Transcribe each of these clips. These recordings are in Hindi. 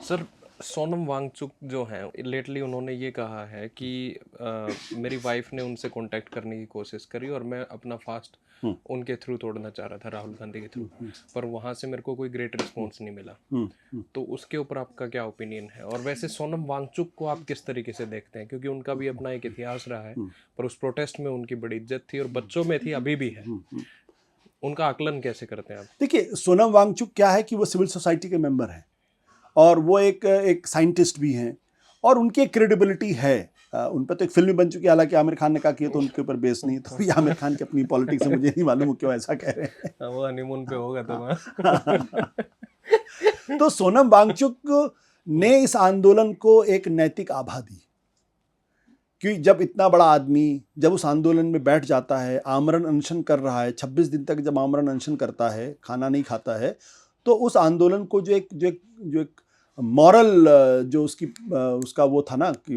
सर, सोनम वांगचुक जो हैं लेटली उन्होंने ये कहा है कि मेरी वाइफ ने उनसे कांटेक्ट करने की कोशिश करी और मैं अपना फास्ट उनके थ्रू तोड़ना चाह रहा था, राहुल गांधी के थ्रू, पर वहाँ से मेरे को कोई ग्रेट रिस्पॉन्स नहीं मिला। तो उसके ऊपर आपका क्या ओपिनियन है? और वैसे सोनम वांगचुक को आप किस तरीके से देखते हैं, क्योंकि उनका भी अपना एक इतिहास रहा है, पर उस प्रोटेस्ट में उनकी बड़ी इज्जत थी और बच्चों में थी, अभी भी है। उनका आकलन कैसे करते हैं आप? देखिए, सोनम वांगचुक क्या है कि वो सिविल सोसाइटी के मेंबर हैं और वो एक साइंटिस्ट भी हैं और उनकी एक क्रेडिबिलिटी है। उन पर तो एक फिल्म बन चुकी है, हालांकि आमिर खान ने कहा कि तो उनके ऊपर बेस नहीं, तो ये आमिर खान की अपनी पॉलिटिक्स है, मुझे नहीं मालूम क्यों ऐसा कह रहे हैं। वो हनीमून पे होगा तो तो सोनम वांगचुक ने इस आंदोलन को एक नैतिक आभा दी कि जब इतना बड़ा आदमी जब उस आंदोलन में बैठ जाता है, आमरण अनशन कर रहा है, 26 दिन तक जब आमरण अनशन करता है, खाना नहीं खाता है, तो उस आंदोलन को जो एक मॉरल जो उसका वो था ना कि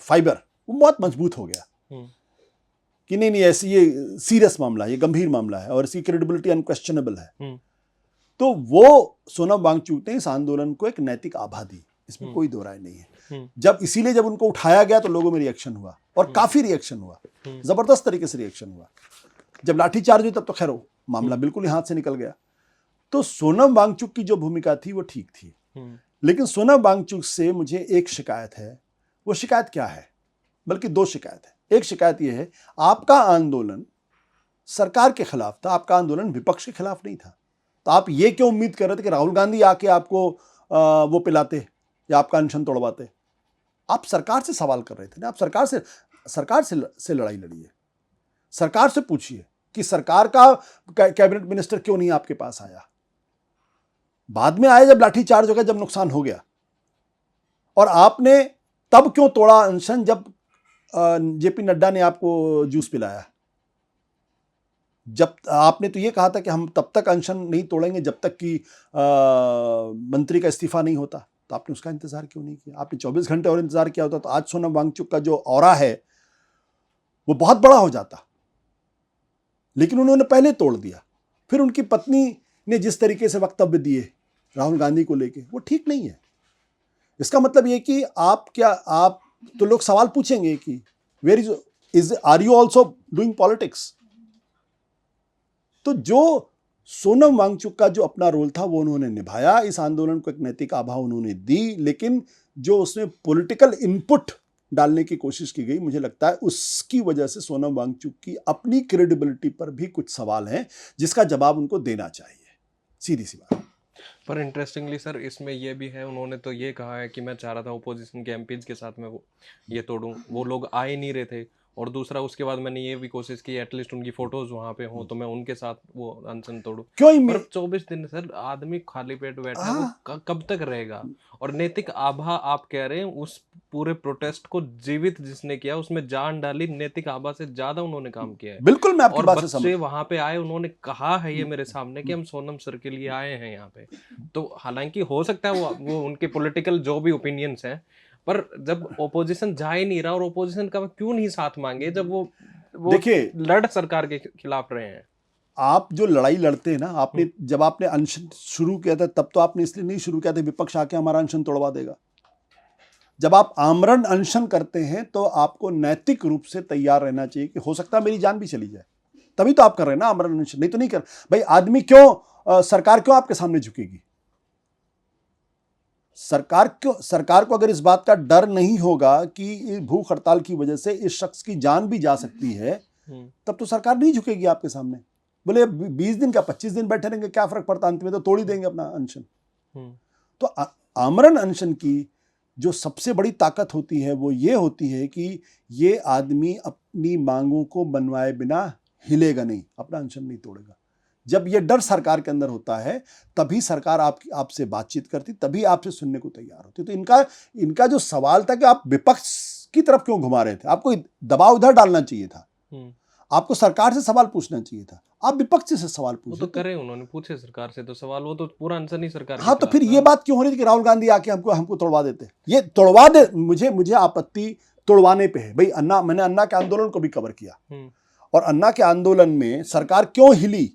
फाइबर, वो बहुत मजबूत हो गया कि नहीं ऐसी ये सीरियस मामला है, ये गंभीर मामला है और इसकी क्रेडिबिलिटी अनक्वेश्चनेबल है। तो वो सोनम वांगचुक ने इस आंदोलन को एक नैतिक आभा दी, इसमें कोई दो राय नहीं है। जब उनको उठाया गया तो लोगों में रिएक्शन हुआ और काफी रिएक्शन हुआ, जबरदस्त तरीके से रिएक्शन हुआ। जब लाठीचार्ज हुई तब तो खैर मामला बिल्कुल ही हाथ से निकल गया। तो सोनम वांगचुक की जो भूमिका थी वो ठीक थी, लेकिन सोनम वांगचुक से मुझे एक शिकायत है। वो शिकायत क्या है? बल्कि दो शिकायत है। एक शिकायत यह है, आपका आंदोलन सरकार के खिलाफ था, आपका आंदोलन विपक्ष के खिलाफ नहीं था। तो आप ये क्यों उम्मीद कर रहे थे कि राहुल गांधी आके आपको वो पिलाते या आपका अनशन तोड़वाते? आप सरकार से सवाल कर रहे थे ना, आप सरकार से लड़ाई लड़िए, सरकार से पूछिए कि सरकार का कैबिनेट मिनिस्टर क्यों नहीं आपके पास आया। बाद में आया जब लाठीचार्ज हो गया, जब नुकसान हो गया, और आपने तब क्यों तोड़ा अनशन जब जेपी नड्डा ने आपको जूस पिलाया। जब आपने तो ये कहा था कि हम तब तक अनशन नहीं तोड़ेंगे जब तक कि मंत्री का इस्तीफा नहीं होता, तो आपने उसका इंतजार क्यों नहीं किया? आपने 24 घंटे और इंतजार किया होता तो आज सोनम वांगचुक का जो ऑरा है वो बहुत बड़ा हो जाता। लेकिन उन्होंने पहले तोड़ दिया। फिर उनकी पत्नी ने जिस तरीके से वक्तव्य दिए राहुल गांधी को लेके, वो ठीक नहीं है। इसका मतलब ये कि आप तो लोग सवाल पूछेंगे कि where is are you also doing politics? तो जो सोनम वांगचुक का जो अपना रोल था वो उन्होंने निभाया, इस आंदोलन को एक नैतिक आभा उन्होंने दी, लेकिन जो उसमें पॉलिटिकल इनपुट डालने की कोशिश की गई, मुझे लगता है उसकी वजह से सोनम वांगचुक की अपनी क्रेडिबिलिटी पर भी कुछ सवाल हैं जिसका जवाब उनको देना चाहिए, सीधी सी बात। पर इंटरेस्टिंगली सर, इसमें यह भी है, उन्होंने तो ये कहा है कि मैं चाह रहा था ओपोजिशन के एमपीज के साथ में वो ये तोड़ूं, वो लोग आ ही नहीं रहे थे। और दूसरा, उसके बाद मैंने ये भी कोशिश की एटलीस्ट उनकी फोटोज वहां पे हो तो मैं उनके साथ वो अनशन तोड़ूं। पर 24 दिन सर आदमी खाली पेट बैठा है, वो कब तक रहेगा? और नैतिक आभा आप कह रहे हैं, उस पूरे प्रोटेस्ट को जीवित जिसने किया, उसमें जान डाली, नैतिक आभा से ज्यादा उन्होंने काम किया है। बिल्कुल, मैं आपकी बात से बच्चे वहां पे आए, उन्होंने कहा है ये मेरे सामने कि हम सोनम सर के लिए आए हैं यहाँ पे। तो हालांकि हो सकता है वो उनके पॉलिटिकल जो भी ओपिनियंस हैं, पर जब ओपोजिशन जा ही नहीं रहा, और ओपोजिशन का क्यों नहीं साथ मांगे जब वो देखिए, लड़ सरकार के खिलाफ रहे हैं। आप जो लड़ाई लड़ते हैं ना, जब आपने अनशन शुरू किया था तब तो आपने इसलिए नहीं शुरू किया था विपक्ष आके हमारा अनशन तोड़वा देगा। जब आप आमरण अनशन करते हैं तो आपको नैतिक रूप से तैयार रहना चाहिए कि हो सकता है मेरी जान भी चली जाए, तभी तो आप कर रहे हैं ना आमरण अनशन, नहीं तो नहीं कर। भाई आदमी क्यों, सरकार क्यों आपके सामने झुकेगी? सरकार को अगर इस बात का डर नहीं होगा कि भूख हड़ताल की वजह से इस शख्स की जान भी जा सकती है, तब तो सरकार नहीं झुकेगी आपके सामने। बोले 20 दिन का 25 दिन बैठे रहेंगे, क्या फर्क पड़ता, अंत में तो तोड़ ही देंगे अपना अनशन। तो आमरण अनशन की जो सबसे बड़ी ताकत होती है वो ये होती है कि ये आदमी अपनी मांगों को मनवाए बिना हिलेगा नहीं, अपना अनशन नहीं तोड़ेगा। जब ये डर सरकार के अंदर होता है तभी सरकार आपसे बातचीत करती, तभी आपसे सुनने को तैयार होती। तो इनका जो सवाल था कि आप विपक्ष की तरफ क्यों घुमा रहे थे, आपको दबाव उधर डालना चाहिए था, आपको सरकार से सवाल पूछना चाहिए था, आप विपक्ष से सवाल पूछे। तो करे, उन्होंने पूछे सरकार से तो सवाल, वो तो पूरा अनशन ही सरकार। हाँ, तो फिर ये बात क्यों हो रही थी कि राहुल गांधी आके हमको तोड़वा देते? ये तोड़वा दे, मुझे आपत्ति तोड़वाने पे है। भाई मैंने अन्ना के आंदोलन को भी कवर किया, और अन्ना के आंदोलन में सरकार क्यों हिली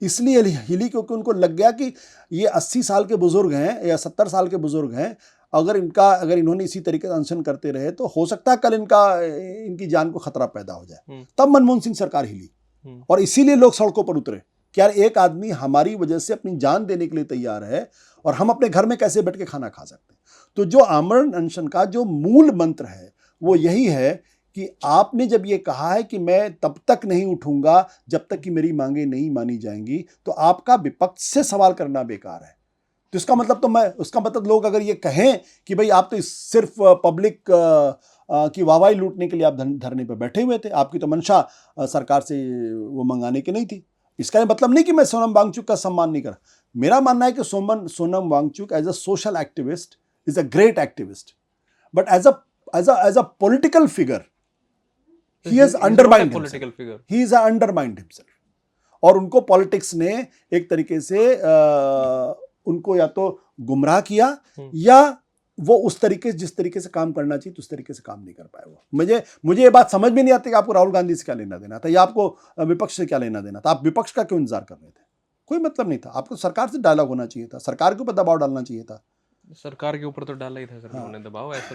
इसलिए हिली क्योंकि उनको लग गया कि ये 80 साल के बुजुर्ग हैं या 70 साल के बुजुर्ग हैं, अगर इन्होंने इसी तरीके से अनशन करते रहे तो हो सकता है कल इनकी जान को खतरा पैदा हो जाए। तब मनमोहन सिंह सरकार हिली और इसीलिए लोग सड़कों पर उतरे कि यार एक आदमी हमारी वजह से अपनी जान देने के लिए तैयार है और हम अपने घर में कैसे बैठ के खाना खा सकते हैं। तो जो आमरण अनशन का जो मूल मंत्र है वो यही है कि आपने जब ये कहा है कि मैं तब तक नहीं उठूंगा जब तक कि मेरी मांगे नहीं मानी जाएंगी, तो आपका विपक्ष से सवाल करना बेकार है। तो उसका मतलब लोग अगर ये कहें कि भाई आप तो सिर्फ पब्लिक की वाहवाही लूटने के लिए आप धरने पर बैठे हुए थे, आपकी तो मंशा सरकार से वो मंगाने की नहीं थी, इसका ये मतलब नहीं कि मैं सोनम वांगचुक का सम्मान नहीं कर। मेरा मानना है कि Sonam Wangchuk as a social activist is a great activist, but as a political figure he has undermined himself. He is undermined himself. और उनको पॉलिटिक्स ने एक तरीके से उनको या तो गुमराह किया या वो जिस तरीके से काम करना चाहिए उस तरीके से काम नहीं कर पाए वो। मुझे ये बात समझ में नहीं आती कि आपको राहुल गांधी से क्या लेना देना था या आपको विपक्ष से क्या लेना देना था। आप विपक्ष का क्यों इंतजार कर रहे थे? कोई मतलब नहीं था। आपको सरकार से डायलॉग होना चाहिए था, सरकार के ऊपर दबाव डालना चाहिए था। सरकार के ऊपर तो डाला ही था सर उन्होंने दबाव, ऐसा